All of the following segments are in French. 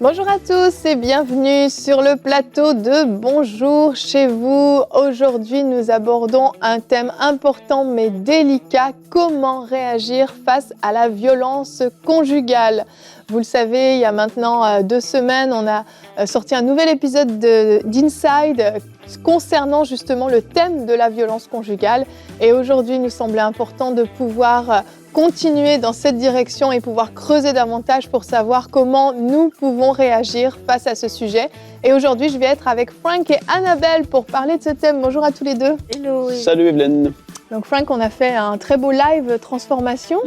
Bonjour à tous et bienvenue sur le plateau de Bonjour chez vous. Aujourd'hui, nous abordons un thème important mais délicat, comment réagir face à la violence conjugale. Vous le savez, il y a maintenant 2 semaines, on a sorti un nouvel épisode d'Inside concernant justement le thème de la violence conjugale. Et aujourd'hui, il nous semblait important de pouvoir continuer dans cette direction et pouvoir creuser davantage pour savoir comment nous pouvons réagir face à ce sujet. Et aujourd'hui, je vais être avec Frank et Annabelle pour parler de ce thème. Bonjour à tous les deux. Hello. Salut Evelyne. Donc Frank, on a fait un très beau live transformation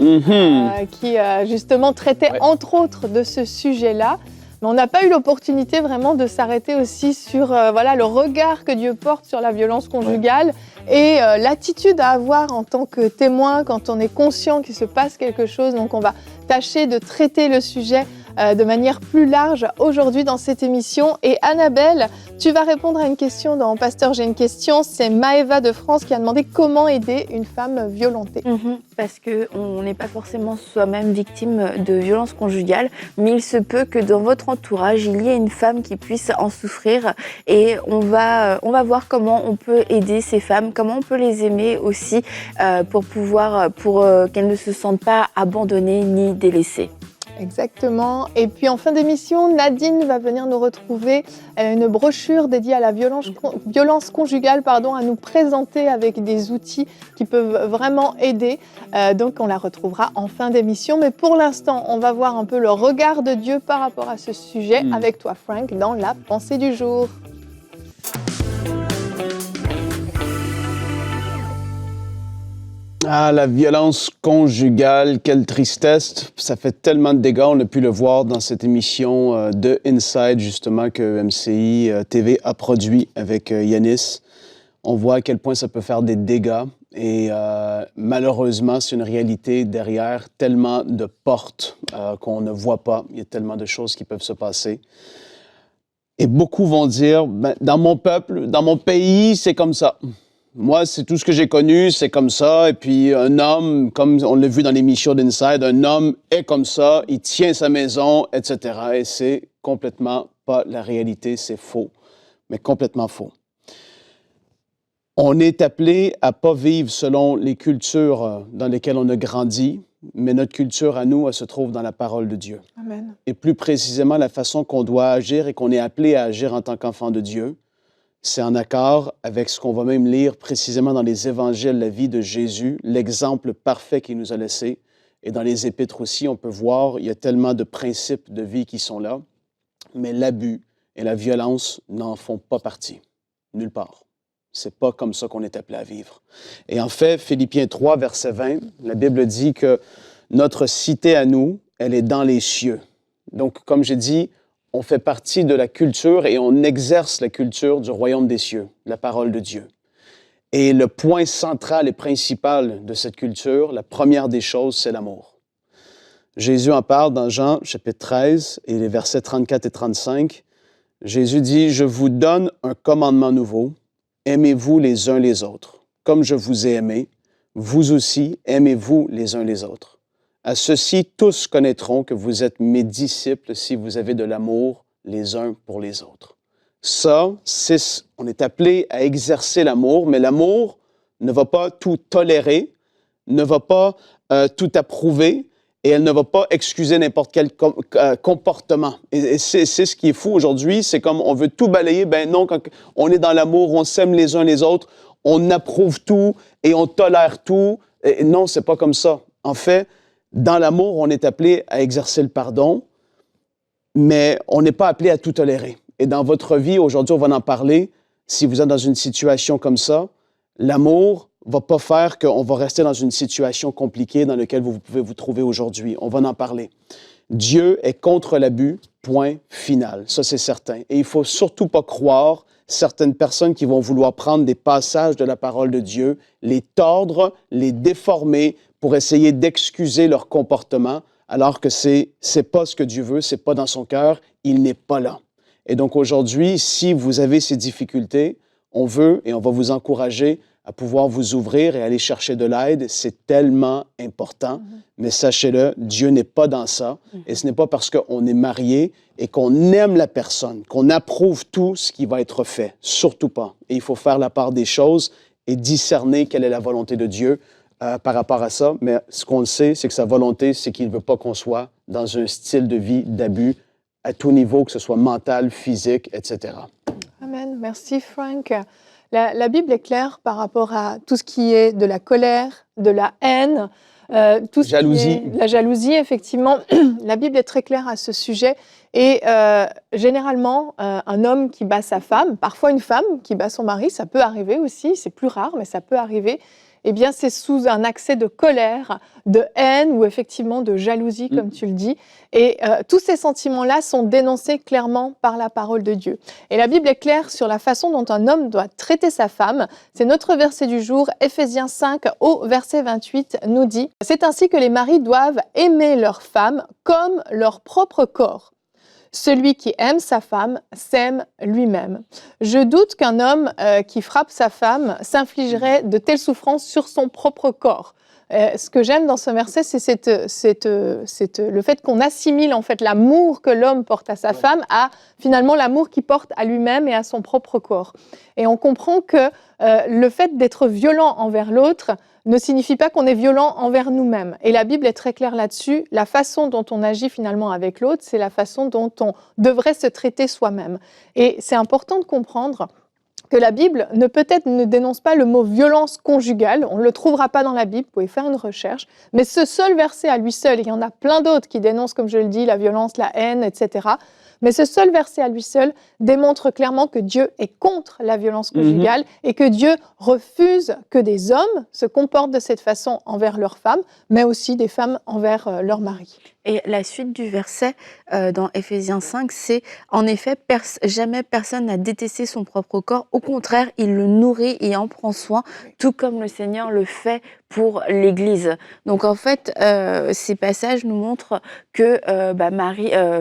qui justement traitait entre autres de ce sujet-là. Mais on n'a pas eu l'opportunité vraiment de s'arrêter aussi sur le regard que Dieu porte sur la violence conjugale et l'attitude à avoir en tant que témoin quand on est conscient qu'il se passe quelque chose. Donc on va tâcher de traiter le sujet de manière plus large aujourd'hui dans cette émission. Et Annabelle, tu vas répondre à une question dans Pasteur, j'ai une question. C'est Maëva de France qui a demandé comment aider une femme violentée. Parce qu'on n'est pas forcément soi-même victime de violences conjugales, mais il se peut que dans votre entourage, il y ait une femme qui puisse en souffrir. Et on va voir comment on peut aider ces femmes, comment on peut les aimer aussi pour qu'elles ne se sentent pas abandonnées ni délaissées. Exactement. Et puis en fin d'émission, Nadine va venir nous retrouver une brochure dédiée à la violence conjugale à nous présenter avec des outils qui peuvent vraiment aider. Donc on la retrouvera en fin d'émission. Mais pour l'instant, on va voir un peu le regard de Dieu par rapport à ce sujet avec toi, Frank, dans la pensée du jour. Ah, la violence conjugale, quelle tristesse. Ça fait tellement de dégâts. On a pu le voir dans cette émission de Inside, justement, que MCI TV a produit avec Yanis. On voit à quel point ça peut faire des dégâts. Et malheureusement, c'est une réalité derrière tellement de portes qu'on ne voit pas. Il y a tellement de choses qui peuvent se passer. Et beaucoup vont dire, dans mon peuple, dans mon pays, c'est comme ça. Moi, c'est tout ce que j'ai connu, c'est comme ça. Et puis, un homme, comme on l'a vu dans l'émission d'Inside, un homme est comme ça, il tient sa maison, etc. Et c'est complètement pas la réalité, c'est faux, mais complètement faux. On est appelé à pas vivre selon les cultures dans lesquelles on a grandi, mais notre culture à nous, elle se trouve dans la parole de Dieu. Amen. Et plus précisément, la façon qu'on doit agir et qu'on est appelé à agir en tant qu'enfant de Dieu, c'est en accord avec ce qu'on va même lire précisément dans les évangiles, la vie de Jésus, l'exemple parfait qu'il nous a laissé. Et dans les épîtres aussi, on peut voir, il y a tellement de principes de vie qui sont là, mais l'abus et la violence n'en font pas partie, nulle part. C'est pas comme ça qu'on est appelé à vivre. Et en fait, Philippiens 3, verset 20, la Bible dit que notre cité à nous, elle est dans les cieux. Donc, comme j'ai dit, on fait partie de la culture et on exerce la culture du royaume des cieux, la parole de Dieu. Et le point central et principal de cette culture, la première des choses, c'est l'amour. Jésus en parle dans Jean chapitre 13 et les versets 34 et 35. Jésus dit « Je vous donne un commandement nouveau, aimez-vous les uns les autres. Comme je vous ai aimé, vous aussi aimez-vous les uns les autres. À ceci, tous connaîtront que vous êtes mes disciples si vous avez de l'amour les uns pour les autres. » Ça, on est appelé à exercer l'amour, mais l'amour ne va pas tout tolérer, ne va pas tout approuver et elle ne va pas excuser n'importe quel comportement. Et c'est ce qui est fou aujourd'hui, c'est comme on veut tout balayer. Ben non, quand on est dans l'amour, on s'aime les uns les autres, on approuve tout et on tolère tout. Et non, c'est pas comme ça. En fait, dans l'amour, on est appelé à exercer le pardon, mais on n'est pas appelé à tout tolérer. Et dans votre vie, aujourd'hui, on va en parler. Si vous êtes dans une situation comme ça, l'amour ne va pas faire qu'on va rester dans une situation compliquée dans laquelle vous pouvez vous trouver aujourd'hui. On va en parler. Dieu est contre l'abus, point final. Ça, c'est certain. Et il ne faut surtout pas croire certaines personnes qui vont vouloir prendre des passages de la parole de Dieu, les tordre, les déformer pour essayer d'excuser leur comportement, alors que c'est pas ce que Dieu veut, c'est pas dans son cœur, il n'est pas là. Et donc aujourd'hui, si vous avez ces difficultés, on veut et on va vous encourager à pouvoir vous ouvrir et aller chercher de l'aide, c'est tellement important. Mais sachez-le, Dieu n'est pas dans ça. Et ce n'est pas parce qu'on est marié et qu'on aime la personne, qu'on approuve tout ce qui va être fait. Surtout pas. Et il faut faire la part des choses et discerner quelle est la volonté de Dieu par rapport à ça. Mais ce qu'on le sait, c'est que sa volonté, c'est qu'il ne veut pas qu'on soit dans un style de vie d'abus à tout niveau, que ce soit mental, physique, etc. Amen. Merci, Frank. La Bible est claire par rapport à tout ce qui est de la colère, de la haine, tout ce Jalousie. qui est la jalousie, effectivement. La Bible est très claire à ce sujet. Et généralement, un homme qui bat sa femme, parfois une femme qui bat son mari, ça peut arriver aussi, c'est plus rare, mais ça peut arriver. Eh bien, c'est sous un accès de colère, de haine ou effectivement de jalousie, comme tu le dis. Et tous ces sentiments-là sont dénoncés clairement par la parole de Dieu. Et la Bible est claire sur la façon dont un homme doit traiter sa femme. C'est notre verset du jour, Éphésiens 5, au verset 28, nous dit « C'est ainsi que les maris doivent aimer leur femme comme leur propre corps. Celui qui aime sa femme s'aime lui-même. » Je doute qu'un homme qui frappe sa femme s'infligerait de telles souffrances sur son propre corps. Ce que j'aime dans ce verset, c'est le fait qu'on assimile en fait l'amour que l'homme porte à sa femme à finalement l'amour qu'il porte à lui-même et à son propre corps. Et on comprend que le fait d'être violent envers l'autre ne signifie pas qu'on est violent envers nous-mêmes. Et la Bible est très claire là-dessus. La façon dont on agit finalement avec l'autre, c'est la façon dont on devrait se traiter soi-même. Et c'est important de comprendre que la Bible ne dénonce pas le mot violence conjugale, on ne le trouvera pas dans la Bible, vous pouvez faire une recherche, mais ce seul verset à lui seul, il y en a plein d'autres qui dénoncent, comme je le dis, la violence, la haine, etc., mais ce seul verset à lui seul démontre clairement que Dieu est contre la violence conjugale et que Dieu refuse que des hommes se comportent de cette façon envers leurs femmes, mais aussi des femmes envers leurs maris. Et la suite du verset dans Éphésiens 5, c'est en effet, jamais personne n'a détesté son propre corps. Au contraire, il le nourrit et en prend soin, tout comme le Seigneur le fait pour l'Église. Donc en fait, ces passages nous montrent que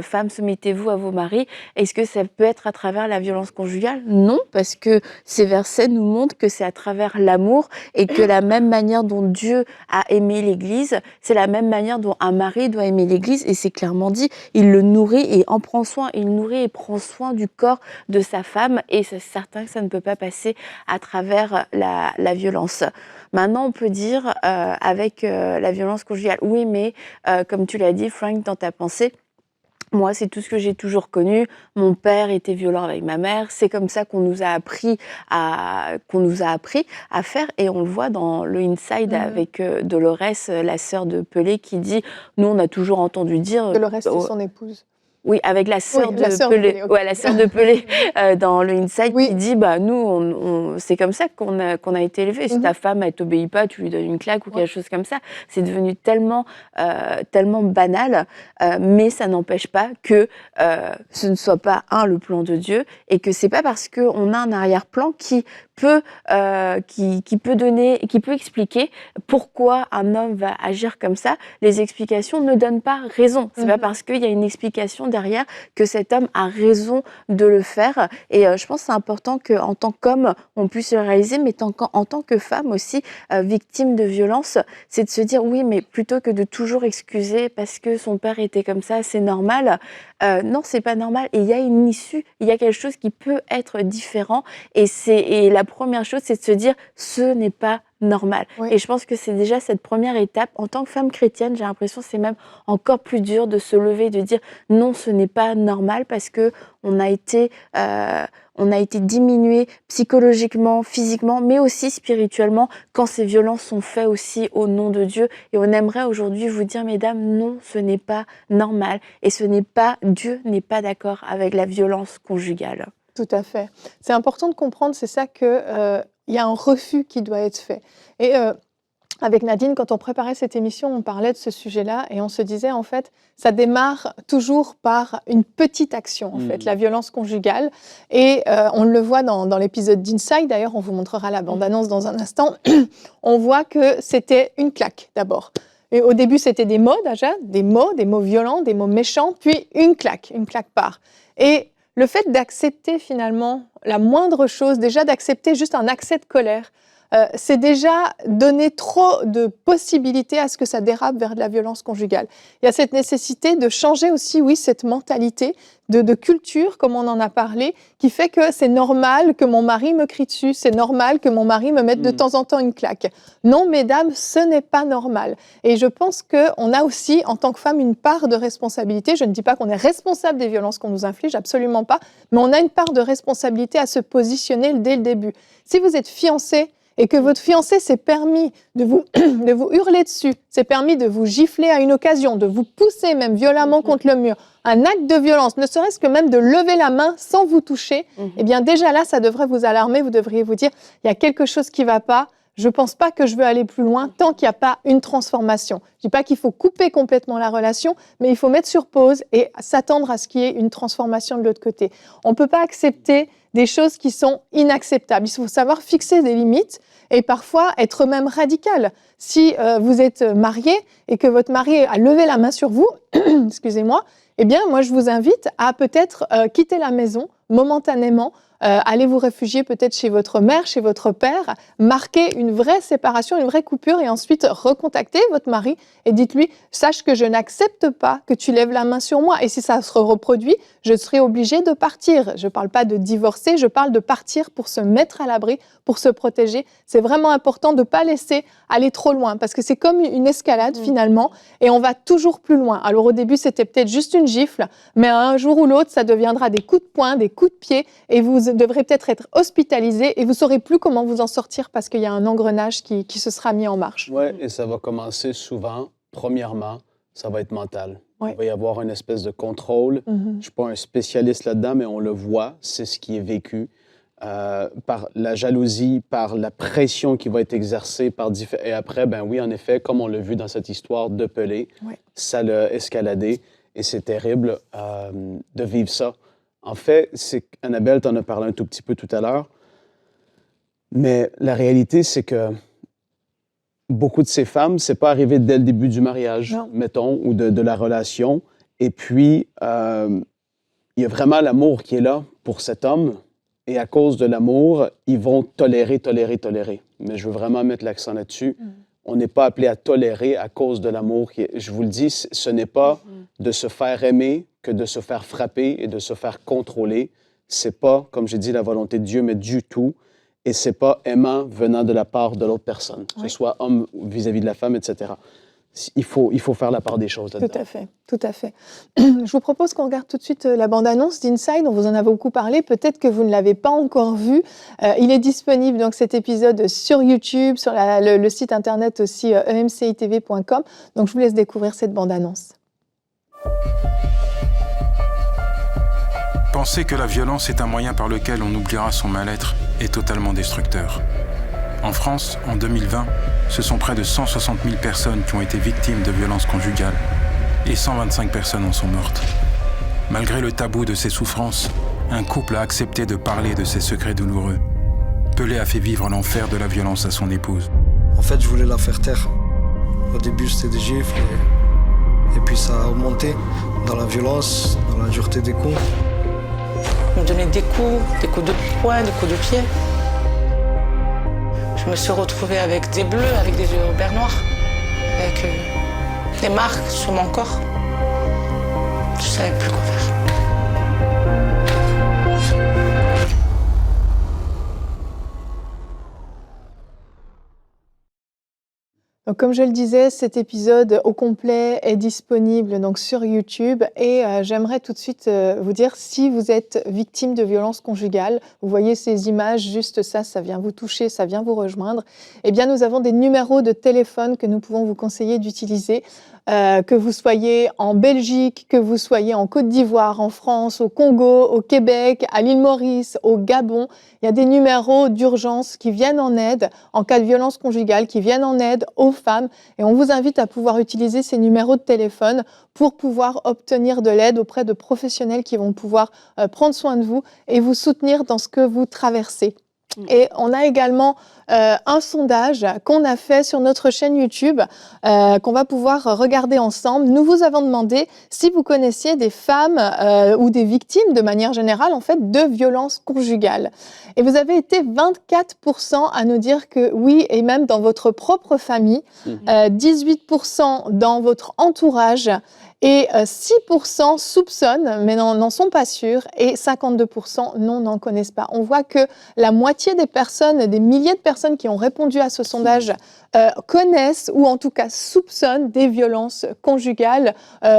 femmes, soumettez-vous à vos maris. Est-ce que ça peut être à travers la violence conjugale? Non, parce que ces versets nous montrent que c'est à travers l'amour et que la même manière dont Dieu a aimé l'Église, c'est la même manière dont un mari doit aimer l'Église, et c'est clairement dit, il le nourrit et en prend soin, il nourrit et prend soin du corps de sa femme, et c'est certain que ça ne peut pas passer à travers la violence. Maintenant, on peut dire avec la violence conjugale, oui, mais comme tu l'as dit, Frank, dans ta pensée, moi, c'est tout ce que j'ai toujours connu. Mon père était violent avec ma mère. C'est comme ça qu'on nous a appris à faire. Et on le voit dans le Inside avec Dolores, la sœur de Pelé, qui dit, nous, on a toujours entendu dire. Dolores, c'est son épouse. Oui, avec la sœur de Pelé. Okay. Ouais, la sœur de Pelé dans le Inside, oui. Qui dit, nous, c'est comme ça qu'on a été élevés. Si ta femme, elle t'obéit pas, tu lui donnes une claque ou quelque chose comme ça. C'est devenu tellement banal, mais ça n'empêche pas que ce ne soit pas le plan de Dieu, et que c'est pas parce qu'on a un arrière-plan qui peut expliquer pourquoi un homme va agir comme ça. Les explications ne donnent pas raison. C'est pas parce qu'il y a une explication derrière que cet homme a raison de le faire. Et je pense que c'est important qu'en tant qu'homme, on puisse le réaliser, mais en tant que femme aussi, victime de violence, c'est de se dire oui, mais plutôt que de toujours excuser parce que son père était comme ça, c'est normal. Non, c'est pas normal. Et il y a une issue, il y a quelque chose qui peut être différent. Et la première chose, c'est de se dire ce n'est pas normal. Oui. Et je pense que c'est déjà cette première étape. En tant que femme chrétienne, j'ai l'impression que c'est même encore plus dur de se lever et de dire non, ce n'est pas normal, parce que on a été diminué psychologiquement, physiquement, mais aussi spirituellement quand ces violences sont faites aussi au nom de Dieu. Et on aimerait aujourd'hui vous dire, mesdames, non, ce n'est pas normal. Et Dieu n'est pas d'accord avec la violence conjugale. Tout à fait. C'est important de comprendre, c'est ça que il y a un refus qui doit être fait. Et avec Nadine, quand on préparait cette émission, on parlait de ce sujet-là et on se disait, en fait, ça démarre toujours par une petite action, en fait, la violence conjugale. Et on le voit dans l'épisode d'Inside, d'ailleurs, on vous montrera la bande-annonce dans un instant. On voit que c'était une claque, d'abord. Et au début, c'était des mots, déjà, des mots violents, des mots méchants, puis une claque part. Et le fait d'accepter finalement la moindre chose, déjà d'accepter juste un accès de colère, c'est déjà donner trop de possibilités à ce que ça dérape vers de la violence conjugale. Il y a cette nécessité de changer aussi, oui, cette mentalité de culture, comme on en a parlé, qui fait que c'est normal que mon mari me crie dessus, c'est normal que mon mari me mette de temps en temps une claque. Non, mesdames, ce n'est pas normal. Et je pense qu'on a aussi, en tant que femme, une part de responsabilité. Je ne dis pas qu'on est responsable des violences qu'on nous inflige, absolument pas, mais on a une part de responsabilité à se positionner dès le début. Si vous êtes fiancé, et que votre fiancé s'est permis de vous hurler dessus, s'est permis de vous gifler à une occasion, de vous pousser même violemment contre le mur, un acte de violence, ne serait-ce que même de lever la main sans vous toucher, eh bien déjà là, ça devrait vous alarmer, vous devriez vous dire, il y a quelque chose qui ne va pas, je ne pense pas que je veux aller plus loin tant qu'il n'y a pas une transformation. Je ne dis pas qu'il faut couper complètement la relation, mais il faut mettre sur pause et s'attendre à ce qu'il y ait une transformation de l'autre côté. On ne peut pas accepter des choses qui sont inacceptables. Il faut savoir fixer des limites et parfois être même radical. Si vous êtes marié et que votre mari a levé la main sur vous, excusez-moi, eh bien, moi, je vous invite à peut-être quitter la maison momentanément, aller vous réfugier peut-être chez votre mère, chez votre père, marquer une vraie séparation, une vraie coupure et ensuite recontacter votre mari et dites-lui « Sache que je n'accepte pas que tu lèves la main sur moi et si ça se reproduit, je serai obligée de partir. » Je ne parle pas de divorcer, je parle de partir pour se mettre à l'abri, pour se protéger. C'est vraiment important de ne pas laisser aller trop loin parce que c'est comme une escalade finalement et on va toujours plus loin. Alors au début, c'était peut-être juste une gifle, mais un jour ou l'autre, ça deviendra des coups de poing, des coups de pied et vous devrez peut-être être hospitalisé et vous ne saurez plus comment vous en sortir parce qu'il y a un engrenage qui se sera mis en marche. Oui, et ça va commencer souvent. Premièrement, ça va être mental. Ouais. Il va y avoir une espèce de contrôle. Je ne suis pas un spécialiste là-dedans, mais on le voit, c'est ce qui est vécu par la jalousie, par la pression qui va être exercée. Et après, ben oui, en effet, comme on l'a vu dans cette histoire de Pelé, ça l'a escaladé et c'est terrible de vivre ça. En fait, Annabelle t'en a parlé un tout petit peu tout à l'heure, mais la réalité, c'est que beaucoup de ces femmes, c'est pas arrivé dès le début du mariage, mettons, ou de la relation. Et puis, il y a vraiment l'amour qui est là pour cet homme. Et à cause de l'amour, ils vont tolérer. Mais je veux vraiment mettre l'accent là-dessus. On n'est pas appelé à tolérer à cause de l'amour. Je vous le dis, ce n'est pas de se faire aimer que de se faire frapper et de se faire contrôler. C'est pas, comme j'ai dit, la volonté de Dieu, mais du tout. Et c'est pas aimant venant de la part de l'autre personne, que ce soit homme vis-à-vis de la femme, etc. Il faut faire la part des choses là-dedans. Tout à fait. Je vous propose qu'on regarde tout de suite la bande-annonce d'Inside. On vous en a beaucoup parlé. Peut-être que vous ne l'avez pas encore vu. Il est disponible, donc, cet épisode sur YouTube, sur le site internet aussi emcitv.com. Donc, je vous laisse découvrir cette bande-annonce. Penser que la violence est un moyen par lequel on oubliera son mal-être est totalement destructeur. En France, en 2020, ce sont près de 160 000 personnes qui ont été victimes de violences conjugales et 125 personnes en sont mortes. Malgré le tabou de ces souffrances, un couple a accepté de parler de ses secrets douloureux. Pelé a fait vivre l'enfer de la violence à son épouse. En fait, je voulais la faire taire. Au début, c'était des gifles et puis ça a augmenté dans la violence, dans la dureté des coups. Il me donnait des coups de poing, des coups de pied. Je me suis retrouvée avec des bleus, avec des yeux au beurre noir, avec des marques sur mon corps. Je ne savais plus quoi faire. Donc, comme je le disais, cet épisode au complet est disponible donc, sur YouTube et j'aimerais tout de suite vous dire, si vous êtes victime de violences conjugales, vous voyez ces images, juste ça vient vous toucher, ça vient vous rejoindre, eh bien nous avons des numéros de téléphone que nous pouvons vous conseiller d'utiliser. Que vous soyez en Belgique, que vous soyez en Côte d'Ivoire, en France, au Congo, au Québec, à l'île Maurice, au Gabon, il y a des numéros d'urgence qui viennent en aide en cas de violence conjugale, qui viennent en aide aux femmes. Et on vous invite à pouvoir utiliser ces numéros de téléphone pour pouvoir obtenir de l'aide auprès de professionnels qui vont pouvoir prendre soin de vous et vous soutenir dans ce que vous traversez. Et on a également un sondage qu'on a fait sur notre chaîne YouTube, qu'on va pouvoir regarder ensemble. Nous vous avons demandé si vous connaissiez des femmes ou des victimes, de manière générale, en fait, de violences conjugales. Et vous avez été 24% à nous dire que oui, et même dans votre propre famille, 18% dans votre entourage, et 6% soupçonnent, mais n'en sont pas sûrs, et 52% non, n'en connaissent pas. On voit que la moitié des personnes, des milliers de personnes qui ont répondu à ce sondage, connaissent ou en tout cas soupçonnent des violences conjugales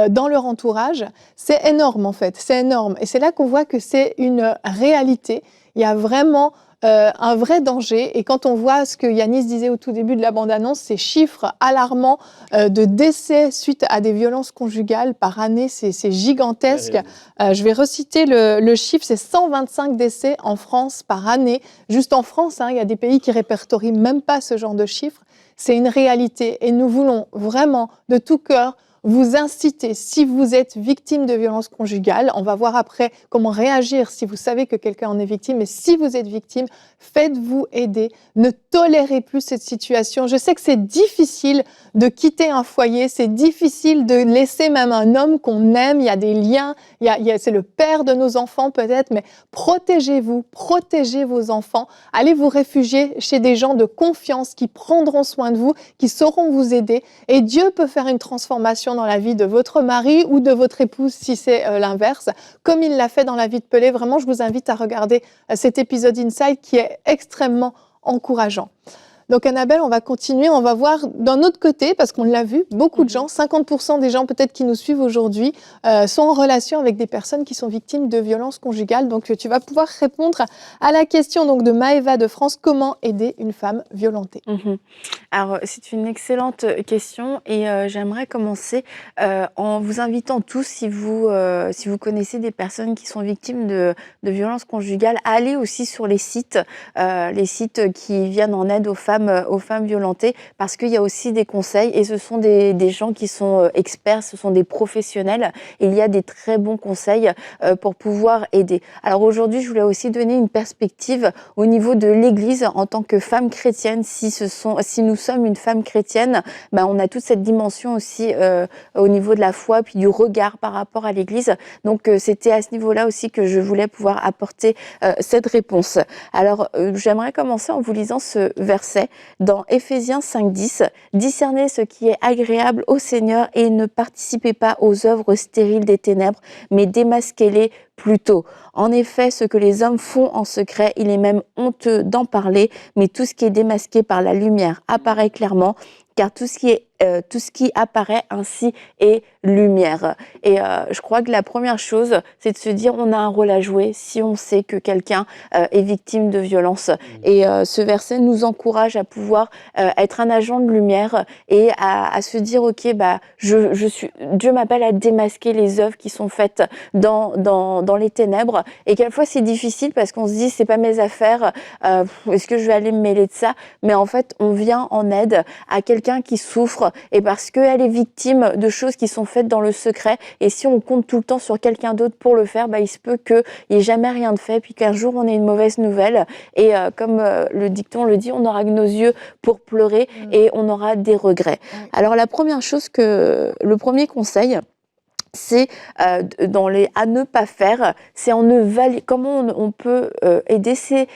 dans leur entourage. C'est énorme en fait, c'est énorme. Et c'est là qu'on voit que c'est une réalité. Il y a vraiment un vrai danger. Et quand on voit ce que Yanis disait au tout début de la bande-annonce, ces chiffres alarmants de décès suite à des violences conjugales par année, c'est gigantesque. Je vais reciter le chiffre, c'est 125 décès en France par année. Juste en France, il y a des pays qui répertorient même pas ce genre de chiffres. C'est une réalité et nous voulons vraiment de tout cœur vous inciter, si vous êtes victime de violences conjugales, on va voir après comment réagir si vous savez que quelqu'un en est victime, mais si vous êtes victime, faites-vous aider, ne tolérez plus cette situation. Je sais que c'est difficile de quitter un foyer, c'est difficile de laisser même un homme qu'on aime, il y a des liens, c'est le père de nos enfants peut-être, mais protégez-vous, protégez vos enfants, allez vous réfugier chez des gens de confiance qui prendront soin de vous, qui sauront vous aider, et Dieu peut faire une transformation dans la vie de votre mari ou de votre épouse si c'est l'inverse, comme il l'a fait dans la vie de Pelé. Vraiment, je vous invite à regarder cet épisode Inside qui est extrêmement encourageant. Donc Annabelle, on va continuer, on va voir d'un autre côté, parce qu'on l'a vu, beaucoup de gens, 50% des gens peut-être qui nous suivent aujourd'hui, sont en relation avec des personnes qui sont victimes de violences conjugales. Donc tu vas pouvoir répondre à la question donc, de Maëva de France, comment aider une femme violentée? Alors c'est une excellente question et j'aimerais commencer en vous invitant tous, si vous connaissez des personnes qui sont victimes de violences conjugales, à aller aussi sur les sites qui viennent en aide aux femmes violentées, parce qu'il y a aussi des conseils et ce sont des gens qui sont experts, ce sont des professionnels et il y a des très bons conseils pour pouvoir aider. Alors aujourd'hui, je voulais aussi donner une perspective au niveau de l'Église en tant que femme chrétienne. Si nous sommes une femme chrétienne, on a toute cette dimension aussi au niveau de la foi puis du regard par rapport à l'Église. Donc c'était à ce niveau-là aussi que je voulais pouvoir apporter cette réponse. Alors j'aimerais commencer en vous lisant ce verset dans Éphésiens 5:10, « Discernez ce qui est agréable au Seigneur et ne participez pas aux œuvres stériles des ténèbres, mais démasquez-les plutôt. En effet, ce que les hommes font en secret, il est même honteux d'en parler, mais tout ce qui est démasqué par la lumière apparaît clairement, car tout ce qui apparaît ainsi est lumière. » Et je crois que la première chose, c'est de se dire on a un rôle à jouer si on sait que quelqu'un est victime de violence. Et ce verset nous encourage à pouvoir être un agent de lumière et à se dire ok, Dieu m'appelle à démasquer les œuvres qui sont faites dans les ténèbres. Et quelquefois c'est difficile parce qu'on se dit c'est pas mes affaires, est-ce que je vais aller me mêler de ça? Mais en fait on vient en aide à quelqu'un qui souffre et parce qu'elle est victime de choses qui sont faites dans le secret, et si on compte tout le temps sur quelqu'un d'autre pour le faire, il se peut qu'il n'y ait jamais rien de fait, puis qu'un jour on ait une mauvaise nouvelle et comme le dicton le dit, on aura que nos yeux pour pleurer et on aura des regrets. Alors la première chose le premier conseil, c'est à ne pas faire, c'est comment on peut aider, c'est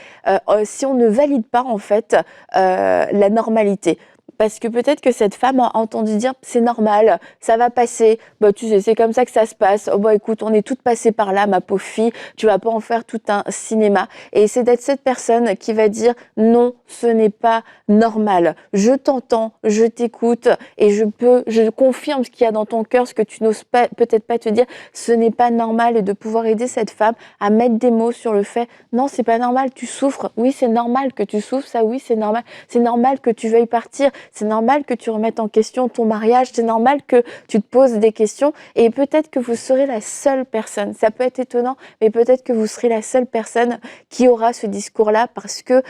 si on ne valide pas en fait la normalité. Parce que peut-être que cette femme a entendu dire c'est normal, ça va passer, tu sais, c'est comme ça que ça se passe, écoute, on est toutes passées par là, ma pauvre fille, tu vas pas en faire tout un cinéma. Et c'est d'être cette personne qui va dire non, ce n'est pas normal, je t'entends, je t'écoute et je confirme ce qu'il y a dans ton cœur, ce que tu n'oses peut-être pas te dire, ce n'est pas normal, et de pouvoir aider cette femme à mettre des mots sur le fait non, c'est pas normal, tu souffres, oui, c'est normal que tu souffres, ça oui, c'est normal que tu veuilles partir. c'est normal que tu remettes en question ton mariage, c'est normal que tu te poses des questions et peut-être que vous serez la seule personne, ça peut être étonnant, mais peut-être que vous serez la seule personne qui aura ce discours-là parce que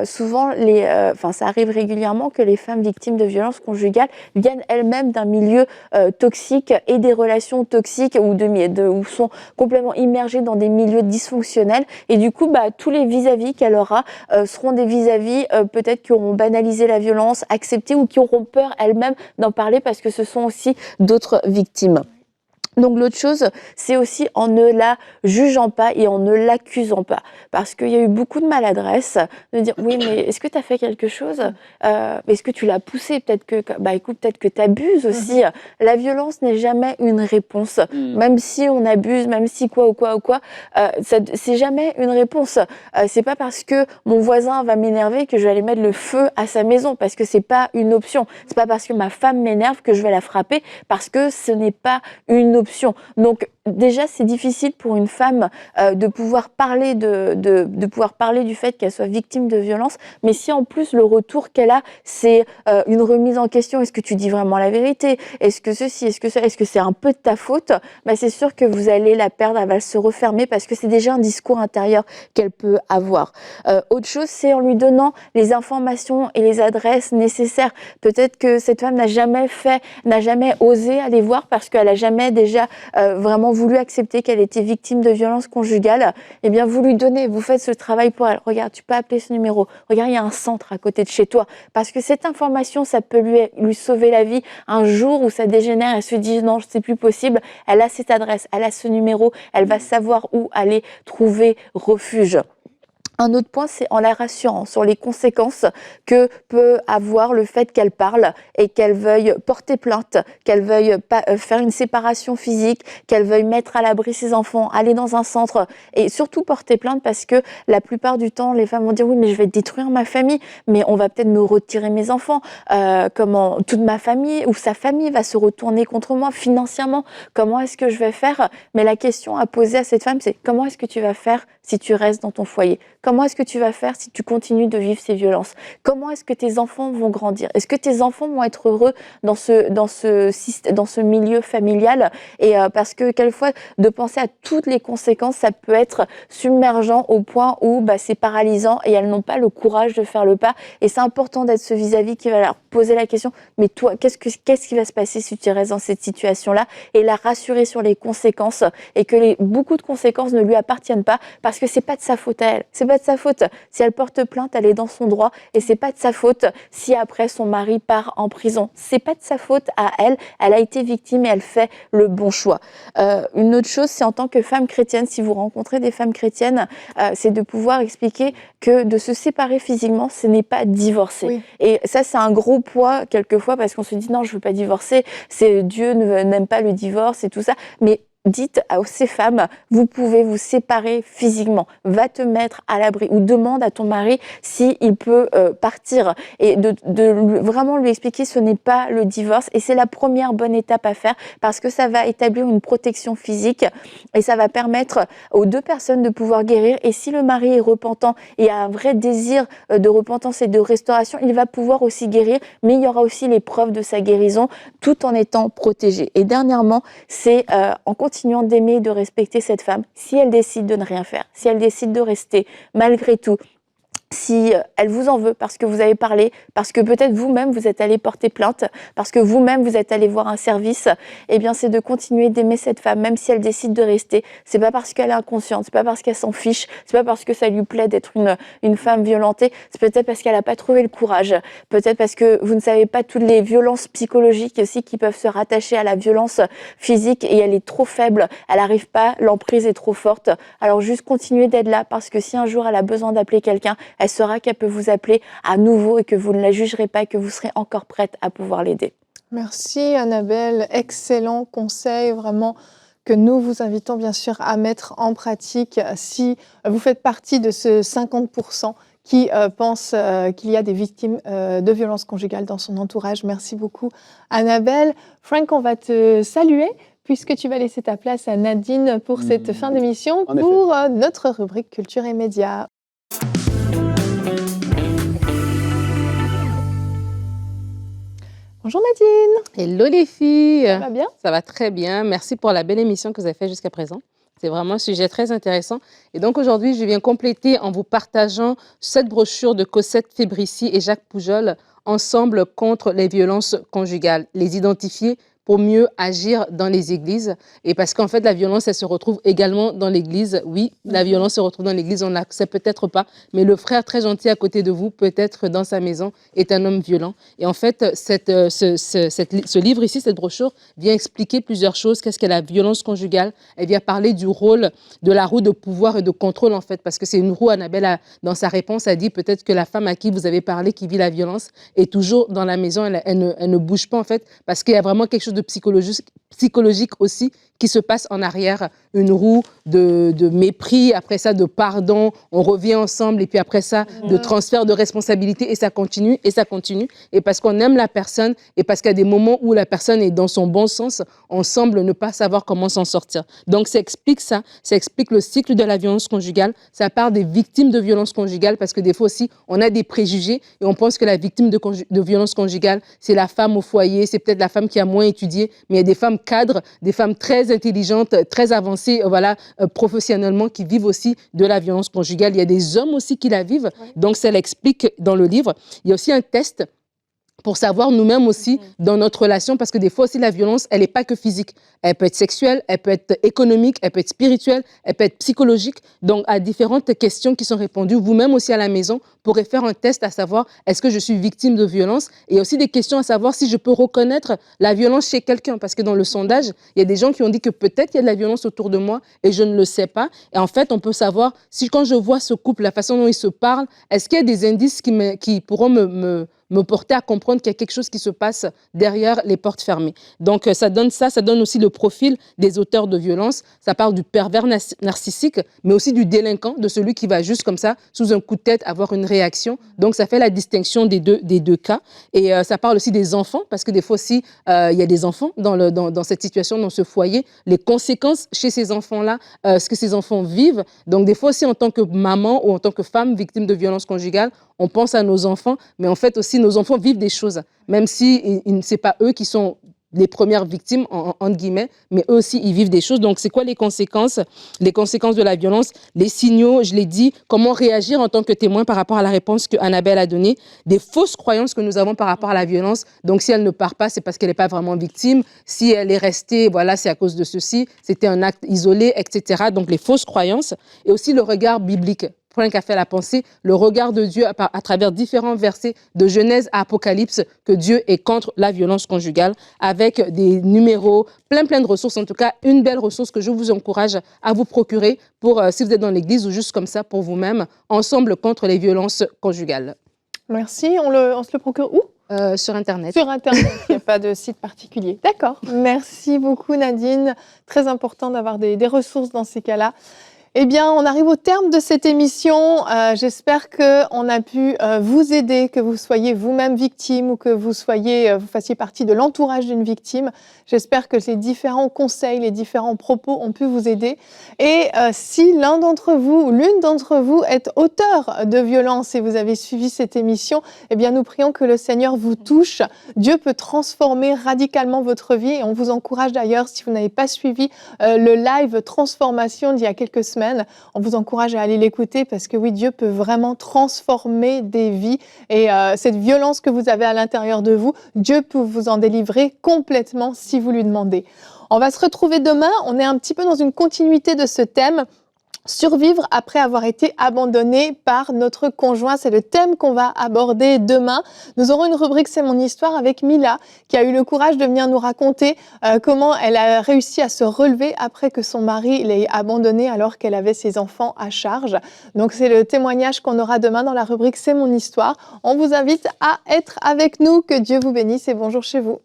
souvent, ça arrive régulièrement que les femmes victimes de violences conjugales viennent elles-mêmes d'un milieu toxique et des relations toxiques ou sont complètement immergées dans des milieux dysfonctionnels et du coup, tous les vis-à-vis qu'elle aura seront des vis-à-vis peut-être qui auront banalisé la violence, accepté ou qui auront peur elles-mêmes d'en parler parce que ce sont aussi d'autres victimes. Donc l'autre chose, c'est aussi en ne la jugeant pas et en ne l'accusant pas. Parce qu'il y a eu beaucoup de maladresse de dire « Oui, mais est-ce que tu as fait quelque chose Est-ce que tu l'as poussé ? Peut-être que tu abuses aussi. » La violence n'est jamais une réponse. Même si on abuse, même si quoi, c'est jamais une réponse. C'est pas parce que mon voisin va m'énerver que je vais aller mettre le feu à sa maison, parce que c'est pas une option. C'est pas parce que ma femme m'énerve que je vais la frapper, parce que ce n'est pas une option. Donc déjà, c'est difficile pour une femme de pouvoir parler de pouvoir parler du fait qu'elle soit victime de violence, mais si en plus le retour qu'elle a, c'est une remise en question, est-ce que tu dis vraiment la vérité, est-ce que ceci, est-ce que ça, est-ce que c'est un peu de ta faute, c'est sûr que vous allez la perdre, elle va se refermer parce que c'est déjà un discours intérieur qu'elle peut avoir. Autre chose, c'est en lui donnant les informations et les adresses nécessaires. Peut-être que cette femme n'a jamais osé aller voir parce qu'elle a jamais déjà vraiment voulu accepter qu'elle était victime de violences conjugales. Eh bien, vous lui donnez, vous faites ce travail pour elle. Regarde, tu peux appeler ce numéro. Regarde, il y a un centre à côté de chez toi. Parce que cette information, ça peut lui sauver la vie. Un jour où ça dégénère, elle se dit non, c'est plus possible. Elle a cette adresse, elle a ce numéro, elle va savoir où aller trouver refuge. Un autre point, c'est en la rassurant sur les conséquences que peut avoir le fait qu'elle parle et qu'elle veuille porter plainte, qu'elle veuille faire une séparation physique, qu'elle veuille mettre à l'abri ses enfants, aller dans un centre et surtout porter plainte parce que la plupart du temps, les femmes vont dire oui, mais je vais détruire ma famille, mais on va peut-être me retirer mes enfants, toute ma famille ou sa famille va se retourner contre moi financièrement, comment est-ce que je vais faire? Mais la question à poser à cette femme, c'est comment est-ce que tu vas faire si tu restes dans ton foyer? Comment est-ce que tu vas faire si tu continues de vivre ces violences? Comment est-ce que tes enfants vont grandir? Est-ce que tes enfants vont être heureux dans ce milieu familial? Et parce que quelquefois, de penser à toutes les conséquences, ça peut être submergent au point où c'est paralysant et elles n'ont pas le courage de faire le pas. Et c'est important d'être ce vis-à-vis qui va leur poser la question, mais toi, qu'est-ce qui va se passer si tu restes dans cette situation-là? Et la rassurer sur les conséquences et que beaucoup de conséquences ne lui appartiennent pas parce que c'est pas de sa faute à elle. C'est pas de sa faute. Si elle porte plainte, elle est dans son droit et c'est pas de sa faute si après son mari part en prison. C'est pas de sa faute à elle. Elle a été victime et elle fait le bon choix. Une autre chose, c'est en tant que femme chrétienne, si vous rencontrez des femmes chrétiennes, c'est de pouvoir expliquer que de se séparer physiquement, ce n'est pas divorcer. Oui. Et ça, c'est un gros poids quelquefois parce qu'on se dit non, je veux pas divorcer. Dieu n'aime pas le divorce et tout ça. Mais dites à ces femmes, vous pouvez vous séparer physiquement, va te mettre à l'abri ou demande à ton mari s'il peut partir et de vraiment lui expliquer ce n'est pas le divorce et c'est la première bonne étape à faire parce que ça va établir une protection physique et ça va permettre aux deux personnes de pouvoir guérir et si le mari est repentant et a un vrai désir de repentance et de restauration, il va pouvoir aussi guérir mais il y aura aussi les preuves de sa guérison tout en étant protégé. Et dernièrement, c'est en continuant d'aimer et de respecter cette femme, si elle décide de ne rien faire, si elle décide de rester malgré tout, si elle vous en veut parce que vous avez parlé, parce que peut-être vous-même vous êtes allé porter plainte, parce que vous-même vous êtes allé voir un service, eh bien c'est de continuer d'aimer cette femme, même si elle décide de rester. C'est pas parce qu'elle est inconsciente, c'est pas parce qu'elle s'en fiche, c'est pas parce que ça lui plaît d'être une femme violentée, c'est peut-être parce qu'elle a pas trouvé le courage, peut-être parce que vous ne savez pas toutes les violences psychologiques aussi qui peuvent se rattacher à la violence physique et elle est trop faible, elle n'arrive pas, l'emprise est trop forte. Alors juste continuer d'être là parce que si un jour elle a besoin d'appeler quelqu'un, elle saura qu'elle peut vous appeler à nouveau et que vous ne la jugerez pas et que vous serez encore prête à pouvoir l'aider. Merci Annabelle, excellent conseil vraiment que nous vous invitons bien sûr à mettre en pratique si vous faites partie de ce 50% qui pense qu'il y a des victimes de violences conjugales dans son entourage. Merci beaucoup Annabelle. Frank, on va te saluer puisque tu vas laisser ta place à Nadine pour cette fin d'émission pour notre rubrique Culture et Médias. Bonjour Nadine. Hello les filles. Ça va bien? Ça va très bien. Merci pour la belle émission que vous avez faite jusqu'à présent. C'est vraiment un sujet très intéressant. Et donc aujourd'hui, je viens compléter en vous partageant cette brochure de Cosette Fébrici et Jacques Poujol, Ensemble contre les violences conjugales, les identifier pour mieux agir dans les églises. Et parce qu'en fait, la violence, elle se retrouve également dans l'église. Oui, la violence se retrouve dans l'église, on ne l'accepte peut-être pas, mais le frère très gentil à côté de vous, peut-être dans sa maison, est un homme violent. Et en fait, ce livre ici, cette brochure, vient expliquer plusieurs choses. Qu'est-ce qu'est la violence conjugale? Elle vient parler du rôle de la roue de pouvoir et de contrôle, en fait, parce que c'est une roue, Annabelle, dans sa réponse, a dit peut-être que la femme à qui vous avez parlé, qui vit la violence, est toujours dans la maison, elle ne bouge pas, en fait, parce qu'il y a vraiment quelque chose de psychologique aussi qui se passe en arrière, une roue de mépris, après ça de pardon, on revient ensemble et puis après ça de transfert de responsabilité et ça continue et parce qu'on aime la personne et parce qu'il y a des moments où la personne est dans son bon sens, on semble ne pas savoir comment s'en sortir. Donc ça explique le cycle de la violence conjugale, ça part des victimes de violence conjugale parce que des fois aussi on a des préjugés et on pense que la victime de violence conjugale c'est la femme au foyer, c'est peut-être la femme qui a moins étudié, mais il y a des femmes cadres, des femmes très intelligentes, très avancées, professionnellement, qui vivent aussi de la violence conjugale. Il y a des hommes aussi qui la vivent. Donc, ça l'explique dans le livre. Il y a aussi un test pour savoir nous-mêmes aussi dans notre relation, parce que des fois aussi la violence, elle n'est pas que physique. Elle peut être sexuelle, elle peut être économique, elle peut être spirituelle, elle peut être psychologique. Donc, à différentes questions qui sont répondues, vous-même aussi à la maison, pourrez faire un test à savoir est-ce que je suis victime de violence? Et aussi des questions à savoir si je peux reconnaître la violence chez quelqu'un. Parce que dans le sondage, il y a des gens qui ont dit que peut-être il y a de la violence autour de moi et je ne le sais pas. Et en fait, on peut savoir si quand je vois ce couple, la façon dont ils se parlent, est-ce qu'il y a des indices qui pourront me porter à comprendre qu'il y a quelque chose qui se passe derrière les portes fermées. Donc, ça donne aussi le profil des auteurs de violence. Ça parle du pervers narcissique, mais aussi du délinquant, de celui qui va juste comme ça, sous un coup de tête, avoir une réaction. Donc, ça fait la distinction des deux cas. Et ça parle aussi des enfants, parce que des fois aussi, il y a des enfants dans cette situation, dans ce foyer. Les conséquences chez ces enfants-là, ce que ces enfants vivent. Donc, des fois aussi, en tant que maman ou en tant que femme victime de violence conjugale, on pense à nos enfants, mais en fait aussi, nos enfants vivent des choses, même si ce n'est pas eux qui sont les premières victimes, entre guillemets, mais eux aussi, ils vivent des choses. Donc, c'est quoi les conséquences? Les conséquences de la violence, les signaux, je l'ai dit, comment réagir en tant que témoin par rapport à la réponse que Annabelle a donnée, des fausses croyances que nous avons par rapport à la violence. Donc, si elle ne part pas, c'est parce qu'elle n'est pas vraiment victime. Si elle est restée, voilà, c'est à cause de ceci, c'était un acte isolé, etc. Donc, les fausses croyances et aussi le regard biblique. Point qu'a fait la pensée, le regard de Dieu à travers différents versets de Genèse à Apocalypse, que Dieu est contre la violence conjugale, avec des numéros, plein de ressources. En tout cas, une belle ressource que je vous encourage à vous procurer pour, si vous êtes dans l'église ou juste comme ça pour vous-même, Ensemble contre les violences conjugales. Merci. On se le procure où? Sur Internet. Sur Internet, il n'y a pas de site particulier. D'accord. Merci beaucoup Nadine. Très important d'avoir des ressources dans ces cas-là. Eh bien, on arrive au terme de cette émission. J'espère qu'on a pu vous aider, que vous soyez vous-même victime ou que vous fassiez partie de l'entourage d'une victime. J'espère que les différents conseils, les différents propos ont pu vous aider. Et si l'un d'entre vous ou l'une d'entre vous est auteur de violence et vous avez suivi cette émission, eh bien, nous prions que le Seigneur vous touche. Dieu peut transformer radicalement votre vie et on vous encourage d'ailleurs, si vous n'avez pas suivi le live transformation d'il y a quelques semaines, on vous encourage à aller l'écouter parce que oui, Dieu peut vraiment transformer des vies et cette violence que vous avez à l'intérieur de vous, Dieu peut vous en délivrer complètement si vous lui demandez. On va se retrouver demain, on est un petit peu dans une continuité de ce thème. Survivre après avoir été abandonné par notre conjoint, c'est le thème qu'on va aborder demain. Nous aurons une rubrique C'est mon histoire avec Mila qui a eu le courage de venir nous raconter comment elle a réussi à se relever après que son mari l'ait abandonnée alors qu'elle avait ses enfants à charge. Donc c'est le témoignage qu'on aura demain dans la rubrique C'est mon histoire. On vous invite à être avec nous, que Dieu vous bénisse et bonjour chez vous.